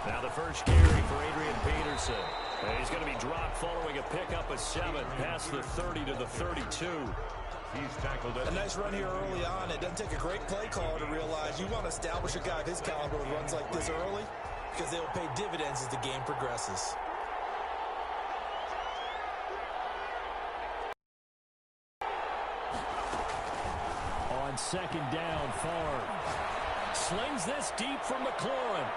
Now the first carry for Adrian Peterson. And he's going to be dropped following a pickup of 7 past the 30 to the 32. He's tackled it. A nice run here early on. It doesn't take a great play caller to realize you want to establish a guy of his caliber with runs like this early because they will pay dividends as the game progresses. On second down, Favre slings this deep from McLaurin.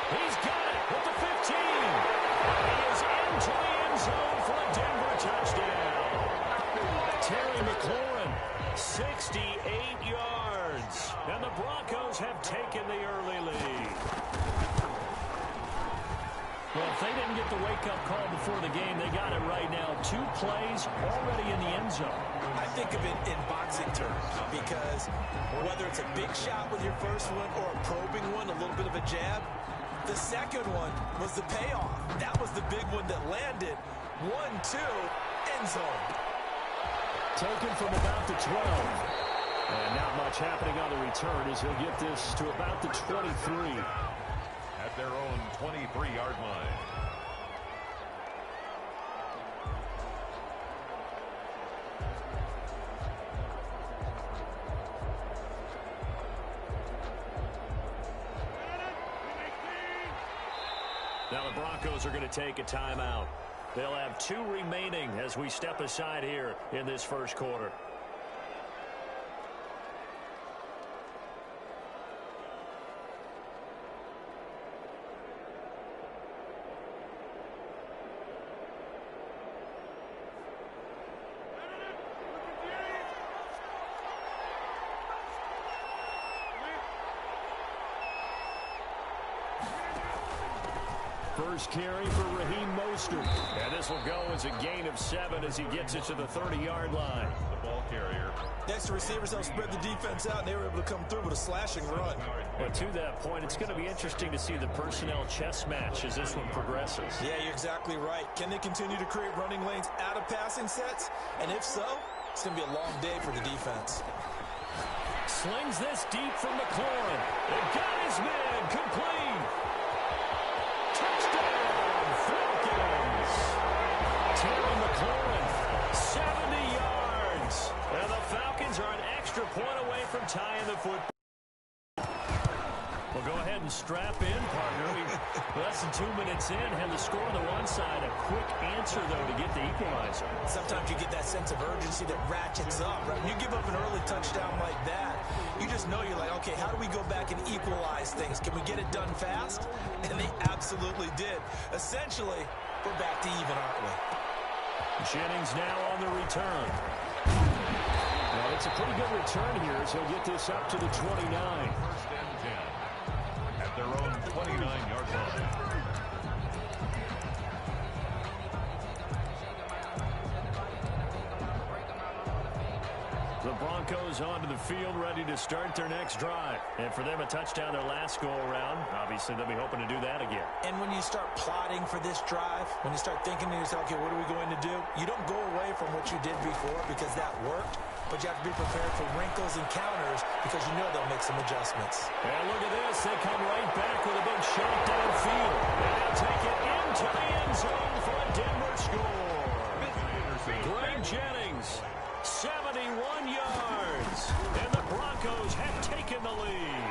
He's got it with the 15. He is into the end zone for a Denver touchdown. Terry McLaurin, 68 yards. And the Broncos have taken the early lead. Well, if they didn't get the wake-up call before the game, they got it right now. 2 plays already in the end zone. I think of it in boxing terms because whether it's a big shot with your first one or a probing one, a little bit of a jab, the second one was the payoff. That was the big one that landed. 1-2, end zone. Taken from about the 12. And not much happening on the return as he'll get this to about the 23. At their own 23-yard line. Now the Broncos are going to take a timeout. They'll have 2 remaining as we step aside here in this first quarter. First carry for Raheem Mostert. And this will go as a gain of 7 as he gets it to the 30-yard line. The ball carrier. Next, the receivers help spread the defense out, and they were able to come through with a slashing run. But to that point, it's going to be interesting to see the personnel chess match as this one progresses. Yeah, you're exactly right. Can they continue to create running lanes out of passing sets? And if so, it's going to be a long day for the defense. Slings this deep from McLaurin. It got his man complete. Touchdown, Falcons. Terry McLaurin, 70 yards. And the Falcons are an extra point away from tying the football. Well, go ahead and strap in, partner. Less than 2 minutes in, had the score on the one side. A quick answer, though, to get the equalizer. Sometimes you get that sense of urgency that ratchets up, right? When you give up an early touchdown like that, you just know you're like, okay, how do we go back and equalize things? Can we get it done fast? And they absolutely did. Essentially, we're back to even, aren't we? Jennings now on the return. Well, it's a pretty good return here as he'll get this up to the 29. First and 10. At their own 29-yard line. The Broncos onto the field, ready to start their next drive. And for them, a touchdown their last go-around. Obviously, they'll be hoping to do that again. And when you start plotting for this drive, when you start thinking to yourself, okay, what are we going to do? You don't go away from what you did before because that worked, but you have to be prepared for wrinkles and counters because you know they'll make some adjustments. And look at this. They come right back with a big shot downfield. And they'll take it into the end zone for a Denver score. Greg Jennings, 71 yards. And the Broncos have taken the lead.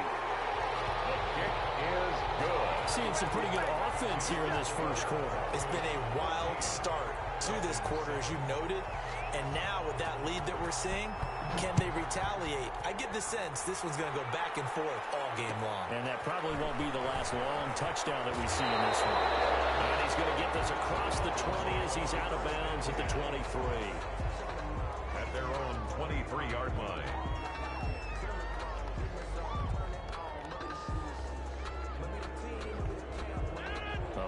The kick is good. Seeing some pretty good offense here in this first quarter. It's been a wild start to this quarter, as you noted. And now with that lead that we're seeing, can they retaliate? I get the sense this one's going to go back and forth all game long. And that probably won't be the last long touchdown that we see in this one. And he's going to get this across the 20 as he's out of bounds at the 23. At their own 23-yard line.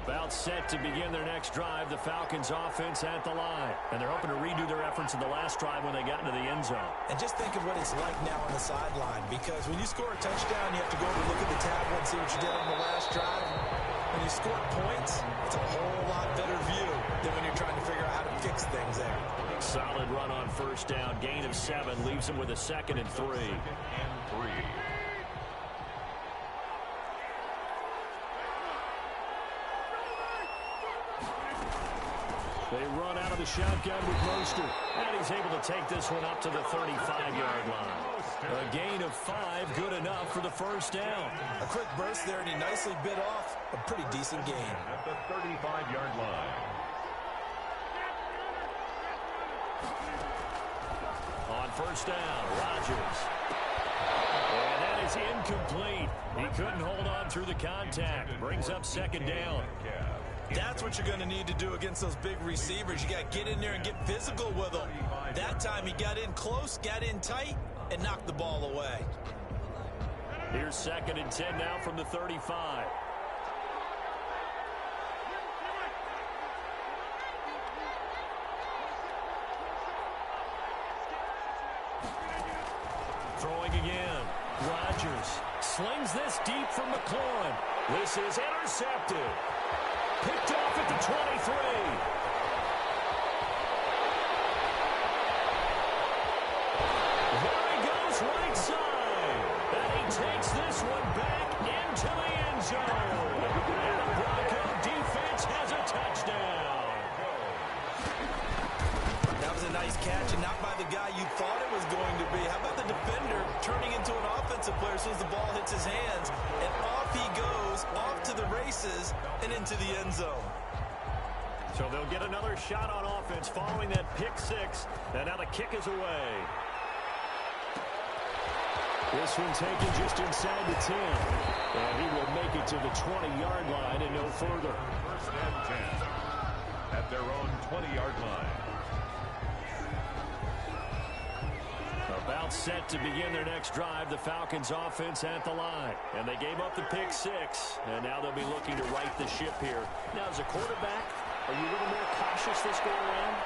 About set to begin their next drive, the Falcons offense at the line. And they're hoping to redo their efforts in the last drive when they got into the end zone. And just think of what it's like now on the sideline, because when you score a touchdown, you have to go over and look at the tablet and see what you did on the last drive. When you score points, it's a whole lot better view than when you're trying to figure out how to fix things there. Solid run on first down. Gain of 7 leaves him with a 2nd and 3. They run out of the shotgun with Mostert. And he's able to take this one up to the 35-yard line. A gain of 5, good enough for the first down. A quick burst there, and he nicely bit off a pretty decent gain. At the 35-yard line. On first down, Rodgers. And that is incomplete. He couldn't hold on through the contact. Brings up second down. That's what you're going to need to do against those big receivers. You got to get in there and get physical with them. That time he got in close, got in tight, and knocked the ball away. Here's 2nd and 10 now from the 35. Throwing again. Rodgers slings this deep from McLaurin. This is intercepted. Picked off at the 23. There he goes right side. And he takes this one back into the end zone. And the Bronco defense has a touchdown. That was a nice catch, and not by the guy you thought it was going to be. How about the defender turning into an offensive player as soon as the ball hits his hands, and off he goes, off to the races, and into the end zone. So they'll get another shot on offense following that pick 6, and now the kick is away. This one taken just inside the 10, and he will make it to the 20-yard line and no further. First and 10 at their own 20-yard line. About set to begin their next drive, the Falcons offense at the line. And they gave up the pick 6, and now they'll be looking to right the ship here. Now, as a quarterback, are you a little more cautious this go around?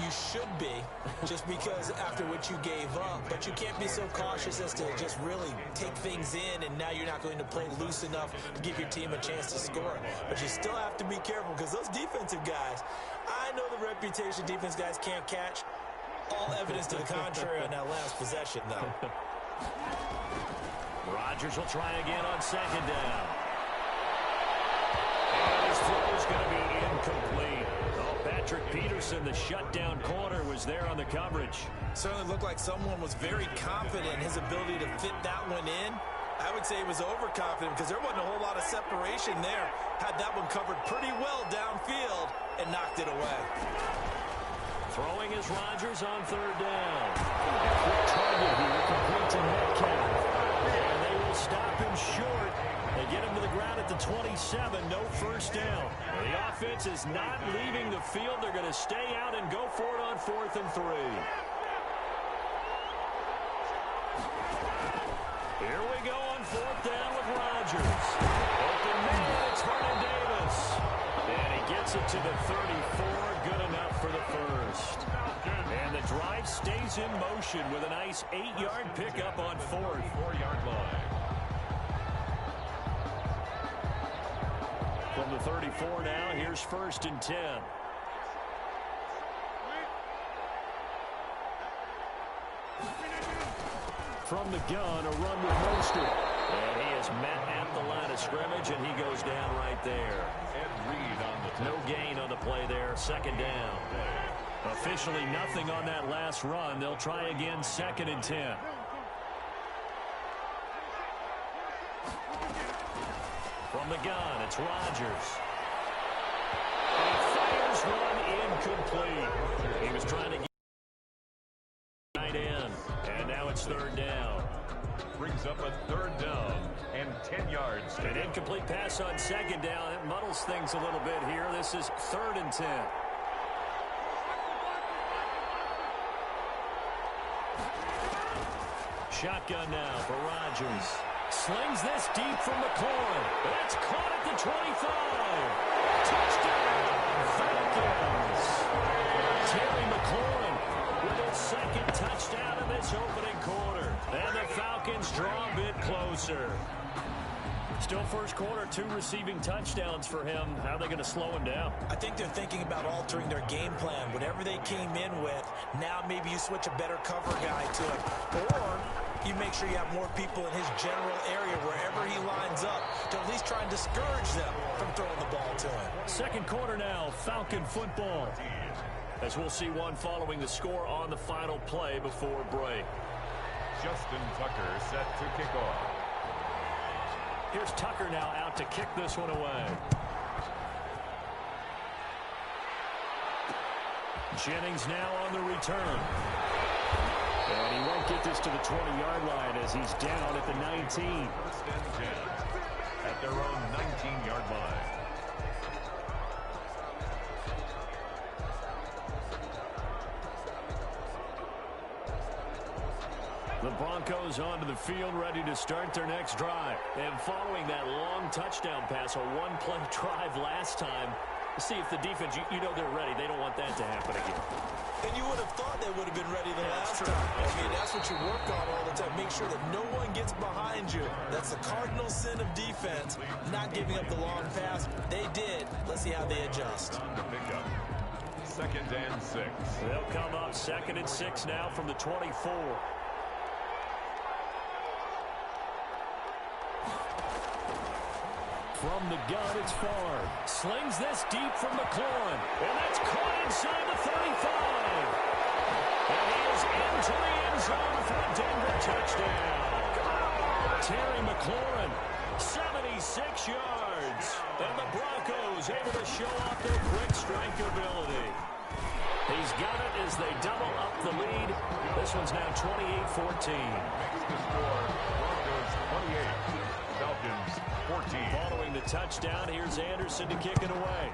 You should be, just because after what you gave up. But you can't be so cautious as to just really take things in, and now you're not going to play loose enough to give your team a chance to score. But you still have to be careful, because those defensive guys, I know the reputation defense guys can't catch. All evidence to the contrary on that last possession, though. Rodgers will try again on 2nd down. And his throw is going to be incomplete. Oh, Patrick Peterson, the shutdown corner, was there on the coverage. Certainly looked like someone was very confident in his ability to fit that one in. I would say he was overconfident because there wasn't a whole lot of separation there. Had that one covered pretty well downfield and knocked it away. Throwing is Rodgers on 3rd down. Quick target here, complete to Metcalf. And they will stop him short. They get him to the ground at the 27, no first down. The offense is not leaving the field. They're going to stay out and go for it on 4th and 3. Here we go on 4th down with Rodgers. Open man, it's Vernon Davis. And he gets it to the 34, good enough for the first. And the drive stays in motion with a nice 8-yard pickup on 4th. 4-yard line. From the 34 now, here's 1st and 10. From the gun, a run with Mostert. And he is met at the line of scrimmage, and he goes down right there. Ed Reed on the No gain on the play there, 2nd down. Officially nothing on that last run. They'll try again, 2nd and 10. From the gun, it's Rodgers. And he fires one incomplete. He was trying to get right in, and now it's 3rd down. brings up a 3rd down and 10 yards. An incomplete pass on 2nd down. It muddles things a little bit here. This is 3rd and 10. Shotgun now for Rodgers. Slings this deep from McLaurin. That's caught at the 25. Touchdown, Falcons. Terry McLaurin with his 2nd touchdown in this opening quarter. And the Falcons draw a bit closer. Still first quarter, 2 receiving touchdowns for him. How are they going to slow him down? I think they're thinking about altering their game plan. Whatever they came in with, now maybe you switch a better cover guy to it. Or you make sure you have more people in his general area wherever he lines up to at least try and discourage them from throwing the ball to him. Second quarter now, Falcon football. As we'll see one following the score on the final play before break. Justin Tucker set to kick off. Here's Tucker now out to kick this one away. Jennings now on the return. And he won't get this to the 20-yard line as he's down at the 19. First and 10 at their own 19-yard line. The Broncos onto the field, ready to start their next drive. And following that long touchdown pass, a one-play drive last time, see if the defense, you know they're ready. They don't want that to happen again. And you would have thought they would have been ready the last time. I mean, that's what you work on all the time. Make sure that no one gets behind you. That's the cardinal sin of defense, not giving up the long pass. They did. Let's see how they adjust. On the pickup. Second and 6. They'll come up second and 6 now from the 24. From the gun, it's Favre. Slings this deep from McLaurin. And that's caught inside the 35. And he is into the end zone for a Denver touchdown. Terry McLaurin, 76 yards. And the Broncos able to show off their quick strike ability. He's got it as they double up the lead. This one's now 28-14. Makes the score Broncos 28. Falcons 14. Following the touchdown, here's Anderson to kick it away.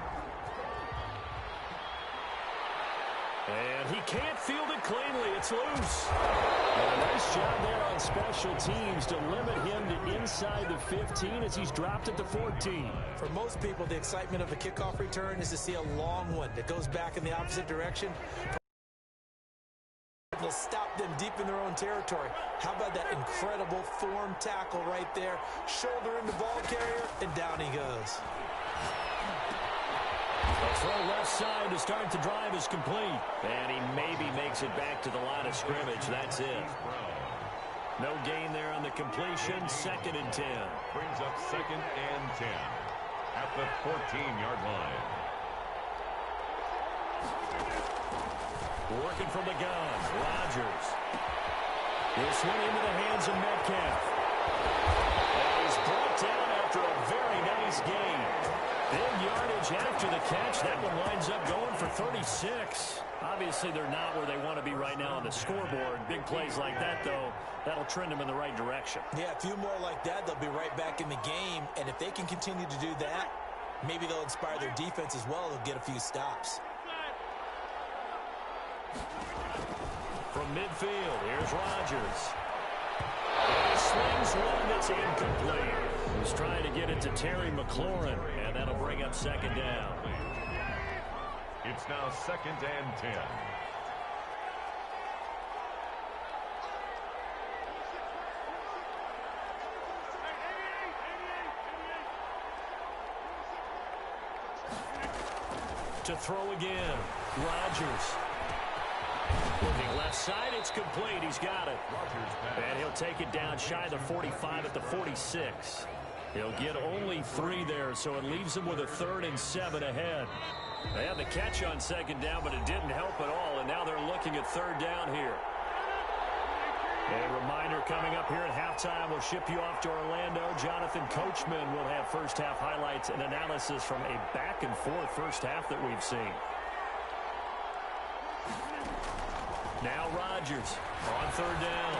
And he can't field it cleanly. It's loose. And a nice job there on special teams to limit him to inside the 15 as he's dropped at the 14. For most people, the excitement of a kickoff return is to see a long one that goes back in the opposite direction. They'll stop them deep in their own territory. How about that incredible form tackle right there? Shoulder into ball carrier, and down he goes. The throw left side to start the drive is complete. And he maybe makes it back to the line of scrimmage. That's it. No gain there on the completion. Second and 10. Brings up second and 10 at the 14-yard line. Working from the gun, Rodgers. This one into the hands of Metcalf. And he's brought down after a very nice gain. Big yardage after the catch. That one winds up going for 36. Obviously, they're not where they want to be right now on the scoreboard. Big plays like that, though, that'll trend them in the right direction. Yeah, a few more like that, they'll be right back in the game. And if they can continue to do that, maybe they'll inspire their defense as well. They'll get a few stops. From midfield, here's Rodgers. And he swings one that's incomplete. He's trying to get it to Terry McLaurin, and that'll bring up second down. It's now second and 10. To throw again, Rodgers. Looking left side, it's complete. He's got it. And he'll take it down shy of the 45 at the 46. He'll get only 3 there, so it leaves him with a 3rd and 7 ahead. They had the catch on second down, but it didn't help at all, and now they're looking at 3rd down here. A reminder coming up here at halftime, we'll ship you off to Orlando. Jonathan Coachman will have first-half highlights and analysis from a back-and-forth first half that we've seen. Now Rodgers on 3rd down.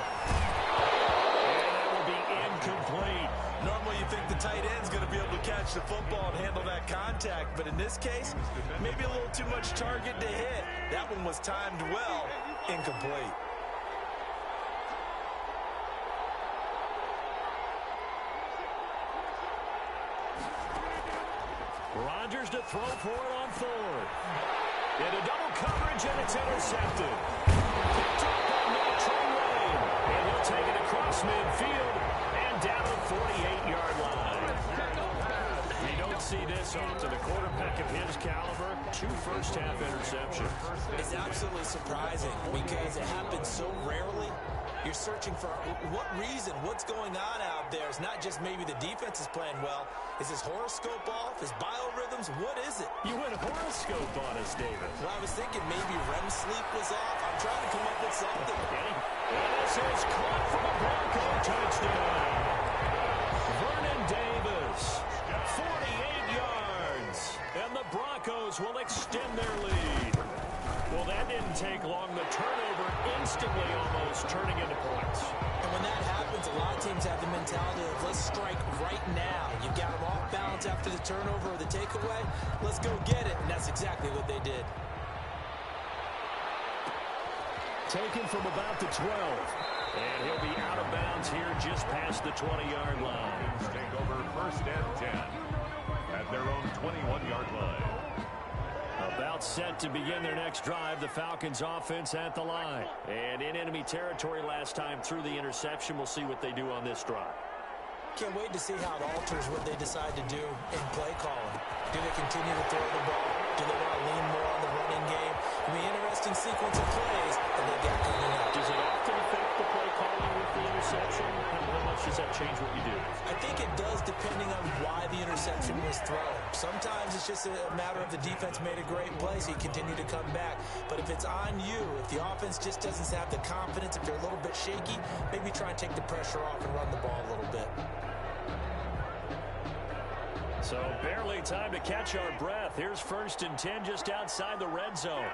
And that will be incomplete. Normally you think the tight end's going to be able to catch the football and handle that contact, but in this case, maybe a little too much target to hit. That one was timed well, incomplete. Rodgers to throw for it on 4th. Into double coverage, and it's intercepted. Picked up on that Trey Lane. And he'll take it across midfield and down the 48-yard line. You know don't see this often. A quarterback of his caliber, 2 first-half interceptions. It's absolutely surprising because it happens so rarely. You're searching for what reason, what's going on out there. It's not just maybe the defense is playing well. Is his horoscope off? His biorhythms? What is it? You went horoscope on us, David. Well, I was thinking maybe REM sleep was off. I'm trying to come up with something. And this is caught for the Bronco touchdown. Vernon Davis, 48 yards. And the Broncos will extend their lead. Well, that didn't take long. The turnover instantly almost turning into points. And when that happens, a lot of teams have the mentality of let's strike right now. You've got them off balance after the turnover or the takeaway. Let's go get it. And that's exactly what they did. Taken from about the 12. And he'll be out of bounds here just past the 20-yard line. Take over 1st and 10 at their own 21-yard line. About set to begin their next drive. The Falcons offense at the line. And in enemy territory last time through the interception. We'll see what they do on this drive. Can't wait to see how it alters what they decide to do in play calling. Do they continue to throw the ball? Do they want to lean more on the running game? I mean, interesting sequence of plays that they got coming up. Does it often affect the play calling with the interception? How much does that change what you do? I think it does depending on why the interception was thrown. Sometimes it's just a matter of the defense made a great play, so you continue to come back. But if it's on you, if the offense just doesn't have the confidence, if they're a little bit shaky, maybe try and take the pressure off and run the ball a little bit. So barely time to catch our breath. Here's 1st and 10 just outside the red zone.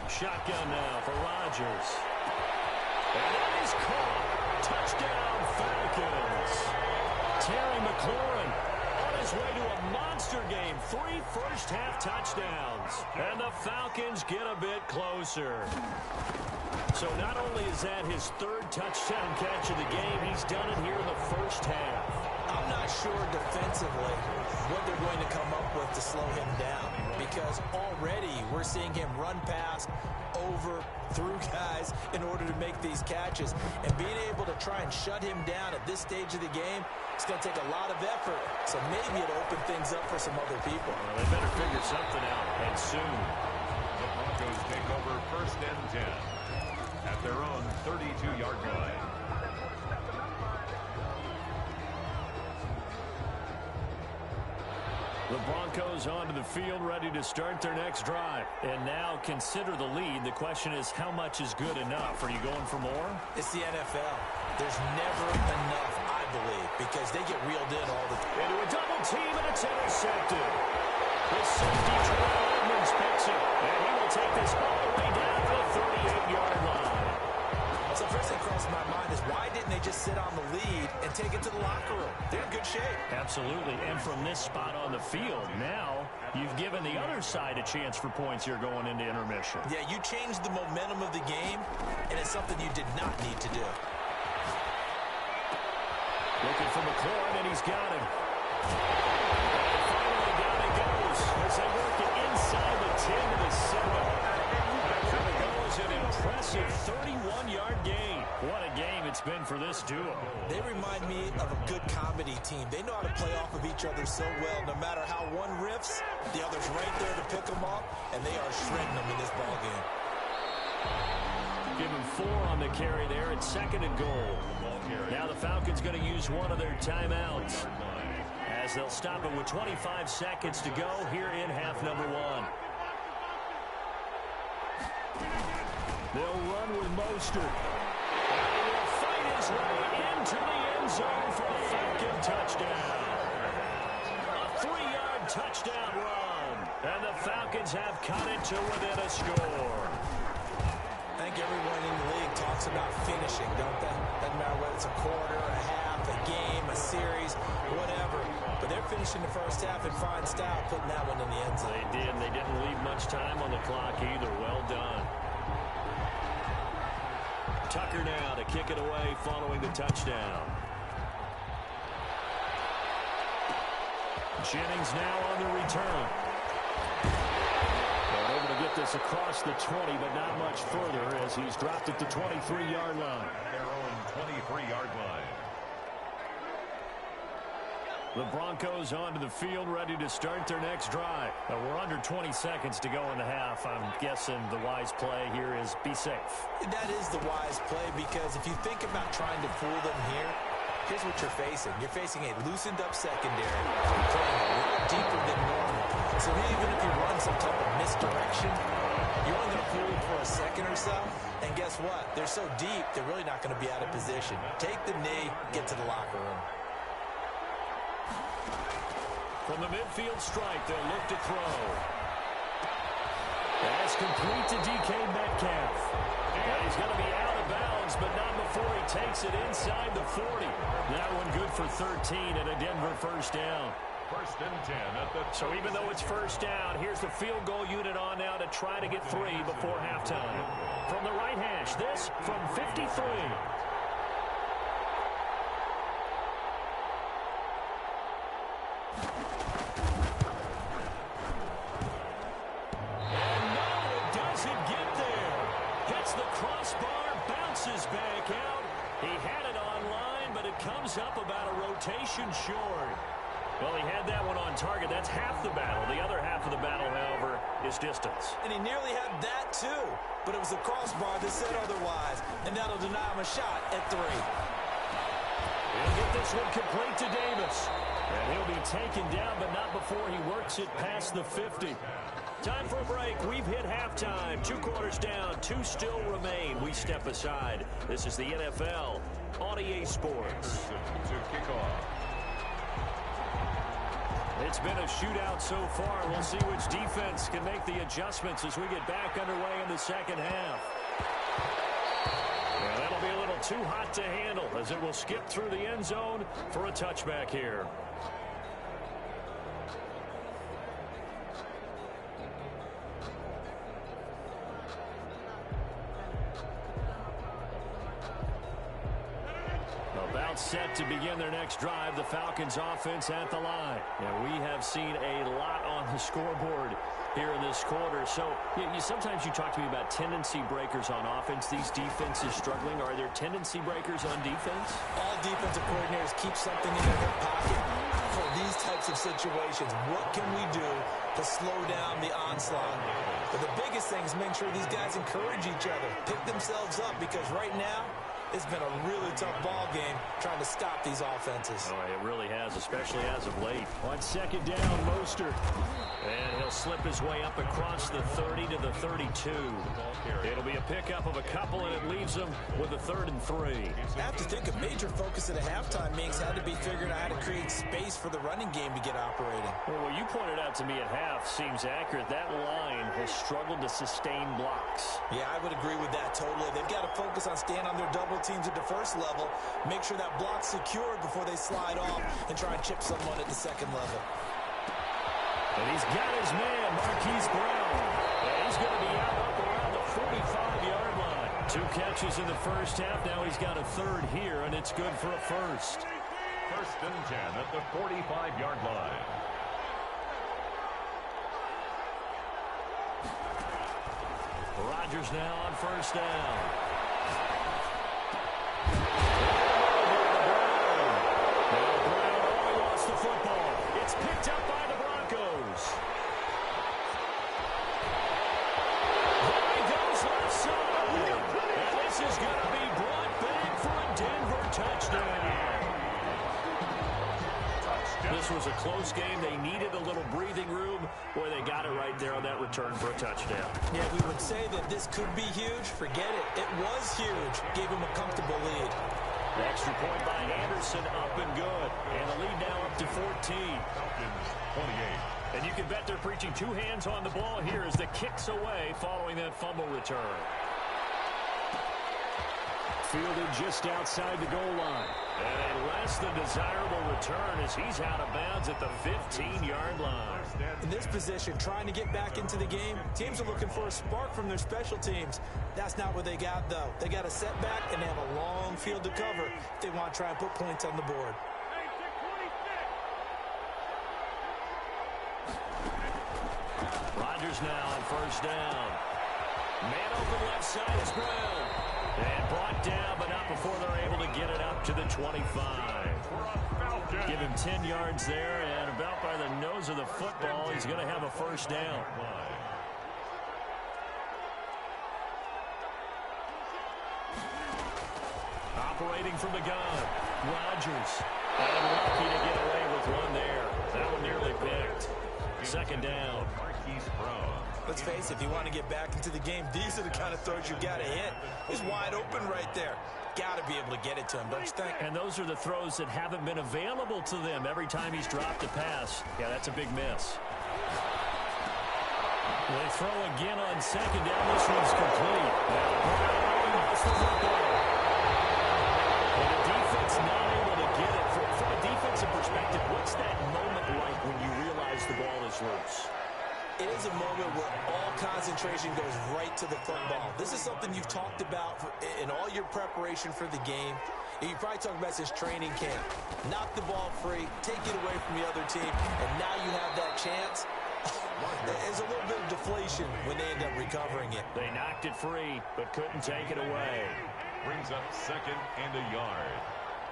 Shotgun now for Rodgers. And that is caught. Touchdown, Falcons. Terry McLaurin on his way to a monster game. 3 first-half touchdowns. And the Falcons get a bit closer. So not only is that his 3rd touchdown catch of the game, he's done it here in the first half. I'm not sure defensively what they're going to come up with to slow him down, because already we're seeing him run past, over, through guys in order to make these catches. And being able to try and shut him down at this stage of the game, it's going to take a lot of effort. So maybe it'll open things up for some other people. Well, they better figure something out, and soon. The Broncos take over 1st and 10 at their own 32-yard line. The Broncos onto the field, ready to start their next drive. And now consider the lead. The question is, how much is good enough? Are you going for more? It's the NFL. There's never enough, I believe, because they get reeled in all the time. Into a double team, and it's intercepted. The safety, Terrell Edmonds, picks it. And he will take this all the way down to the 38-yard line. So first thing crossed my mind is, why didn't they just sit on the lead and take it to the locker room? They're in good shape. Absolutely. And from this spot on the field, now you've given the other side a chance for points here going into intermission. Yeah, you changed the momentum of the game, and it's something you did not need to do. Looking for McLaurin, and he's got him. And finally down it goes as they work it inside the 10 to the 7. There it goes, an impressive 31-yard gain. What a game it's been for this duo. They remind me of a good comedy team. They know how to play off of each other so well. No matter how one riffs, the other's right there to pick them up, and they are shredding them in this ball game. Give him 4 on the carry there. It's 2nd and goal. Now the Falcons going to use one of their timeouts as they'll stop it with 25 seconds to go here in half number 1. They'll run with Mostert. And he will fight his way into the end zone for a Falcon touchdown. A 3-yard touchdown run. And the Falcons have cut it to within a score. I think everyone in the league talks about finishing, don't they? Doesn't matter whether it's a quarter, a half, a game, a series, whatever. But they're finishing the first half in fine style, putting that one in the end zone. They did. They didn't leave much time on the clock either. Well done. Tucker now to kick it away following the touchdown. Jennings now on the return. Going over to get this across the 20, but not much further as he's dropped at the 23-yard line. Their own 23-yard line. The Broncos onto the field, ready to start their next drive. We're under 20 seconds to go in the half. I'm guessing the wise play here is be safe. That is the wise play, because if you think about trying to fool them here, here's what you're facing. You're facing a loosened-up secondary. You're playing a lot deeper than normal. So even if you run some type of misdirection, you're only going to fool them for a second or so. And guess what? They're so deep, they're really not going to be out of position. Take the knee, get to the locker room. From the midfield stripe, they'll look to throw. That's complete to DK Metcalf. And he's going to be out of bounds, but not before he takes it inside the 40. That one good for 13 and a Denver first down. First and 10 at the... So even though it's first down, here's the field goal unit on now to try to get 3 before halftime. From the right hash, this from 53. Back out. He had it online, but it comes up about a rotation short. Well, he had that one on target. That's half the battle. The other half of the battle, however, is distance. And he nearly had that, too. But it was the crossbar that said otherwise. And that'll deny him a shot at 3. He'll get this one complete to Davis. And he'll be taken down, but not before he works it past the 50. Time for a break. We've hit halftime. 2 quarters down. 2 still remain. We step aside. This is the NFL on EA Sports. To kick off. It's been a shootout so far. We'll see which defense can make the adjustments as we get back underway in the second half. And that'll be a little too hot to handle as it will skip through the end zone for a touchback here. About set to begin their next drive, the Falcons offense at the line. And we have seen a lot on the scoreboard here in this quarter. So sometimes you talk to me about tendency breakers on offense. These defenses struggling. Are there tendency breakers on defense? All defensive coordinators keep something in their hip pocket for these types of situations. What can we do to slow down the onslaught? But the biggest thing is make sure these guys encourage each other, pick themselves up, because right now, it's been a really tough ball game trying to stop these offenses. Oh, it really has, especially as of late. On second down, Mostert. And he'll slip his way up across the 30 to the 32. It'll be a pickup of a couple, and it leaves him with a 3rd and 3. I have to think a major focus at a halftime meetings had to be figuring out how to create space for the running game to get operating. Well, what you pointed out to me at half seems accurate. That line has struggled to sustain blocks. Yeah, I would agree with that totally. They've got to focus on staying on their double teams at the first level, make sure that block's secured before they slide off and try and chip someone at the second level. And he's got his man, Marquise Brown. And he's going to be out up around the 45-yard line. 2 catches in the first half. Now he's got a 3rd here, and it's good for a 1st. First and 10 at the 45-yard line. Rodgers now on first down. Football. It's picked up by the Broncos. There he goes left side. And this is going to be brought back for a Denver touchdown. This was a close game. They needed a little breathing room. Boy, they got it right there on that return for a touchdown. Yeah, we would say that this could be huge. Forget it. It was huge. Gave him a comfortable lead. The extra point by Anderson up and good. And the lead now up to 14. Falcons 28. And you can bet they're preaching 2 hands on the ball here as the kick's away following that fumble return. Fielded just outside the goal line. And a less than desirable return as he's out of bounds at the 15-yard line. In this position, trying to get back into the game, teams are looking for a spark from their special teams. That's not what they got, though. They got a setback, and they have a long field to cover if they want to try and put points on the board. Rodgers now on first down. Man open left side is Brown. And brought down, but not before they're able to get it up to the 25. For a Falcons Give him 10 yards there, and about by the nose of the football, he's going to have a first down. Operating from the gun, Rodgers. And lucky to get away with one there. That one nearly picked. Second down. Let's face it, if you want to get back into the game, these are the kind of throws you got to hit. He's wide open right there. Got to be able to get it to him, don't you think? And those are the throws that haven't been available to them every time he's dropped a pass. Yeah, that's a big miss. They throw again on second down. This one's complete. Brown lost the football. And the defense not able to get it. From a defensive perspective, what's that moment like when you realize the ball is loose? It is a moment where all concentration goes right to the football. This is something you've talked about in all your preparation for the game. And you probably talked about since training camp. Knock the ball free, take it away from the other team, and now you have that chance. There's a little bit of deflation when they end up recovering it. They knocked it free, but couldn't take it away. Brings up 2nd and a yard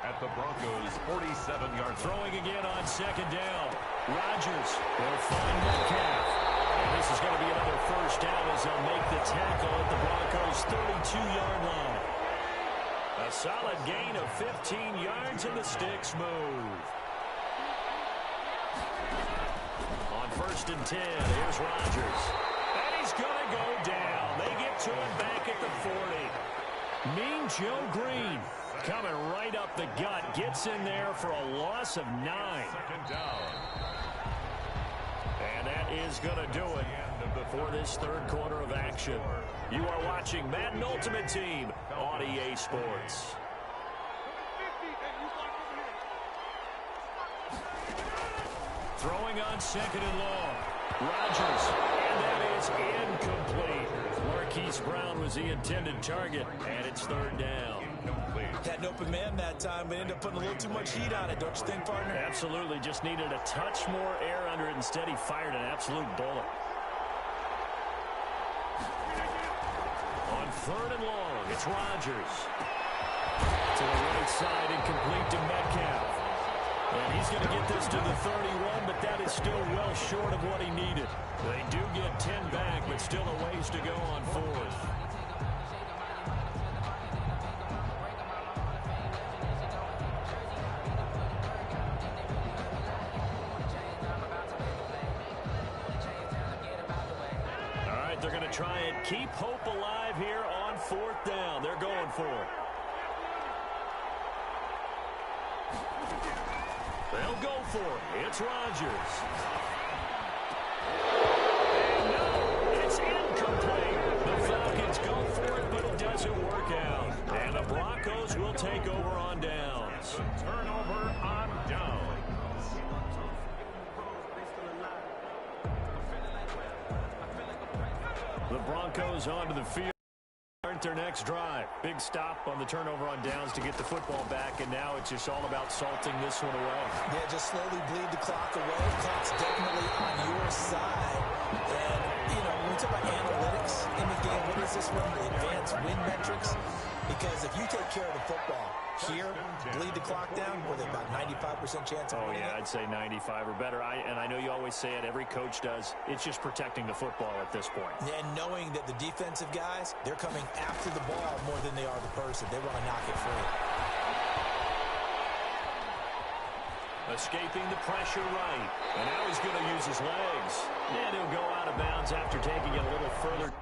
at the Broncos' 47-yard line. Throwing again on second down. Rodgers will find Metcalf. And this is going to be another first down as they'll make the tackle at the Broncos' 32-yard line. A solid gain of 15 yards, and the sticks move. On 1st and 10, here's Rodgers. And he's going to go down. They get to him back at the 40. Mean Joe Green coming right up the gut. Gets in there for a loss of 9. 2nd down. And that is going to do it for this third quarter of action. You are watching Madden Ultimate Team on EA Sports. Throwing on second and long. Rodgers, and that is incomplete. Marquise Brown was the intended target, and it's third down. Had an open man that time, but ended up putting a little too much heat on it, don't you think, partner? Absolutely. Just needed a touch more air under it. Instead, he fired an absolute bullet. On 3rd and long, it's Rodgers. To the right side, incomplete to Metcalf. And he's going to get this to the 31, but that is still well short of what he needed. They do get 10 back, but still a ways to go on 4th. All right, they're going to try and keep hope alive here on 4th down. They're going for it. They'll go for it. It's Rodgers. And no, it's incomplete. The Falcons go for it, but it doesn't work out. And the Broncos will take over on downs. Turnover on downs. The Broncos onto the field. Their next drive. Big stop on the turnover on downs to get the football back, and now it's just all about salting this one away. Yeah, just slowly bleed the clock away. Clock's definitely on your side. And, you know, when we talk about analytics in the game, what is this one? The advanced win metrics? Because if you take care of the football here, bleed the clock down, with about 95% chance of winning. I'd say 95 or better. And I know you always say it, every coach does. It's just protecting the football at this point. And knowing that the defensive guys, they're coming after the ball more than they are the person. They want to knock it free. Escaping the pressure right. And now he's going to use his legs. And he'll go out of bounds after taking it a little further.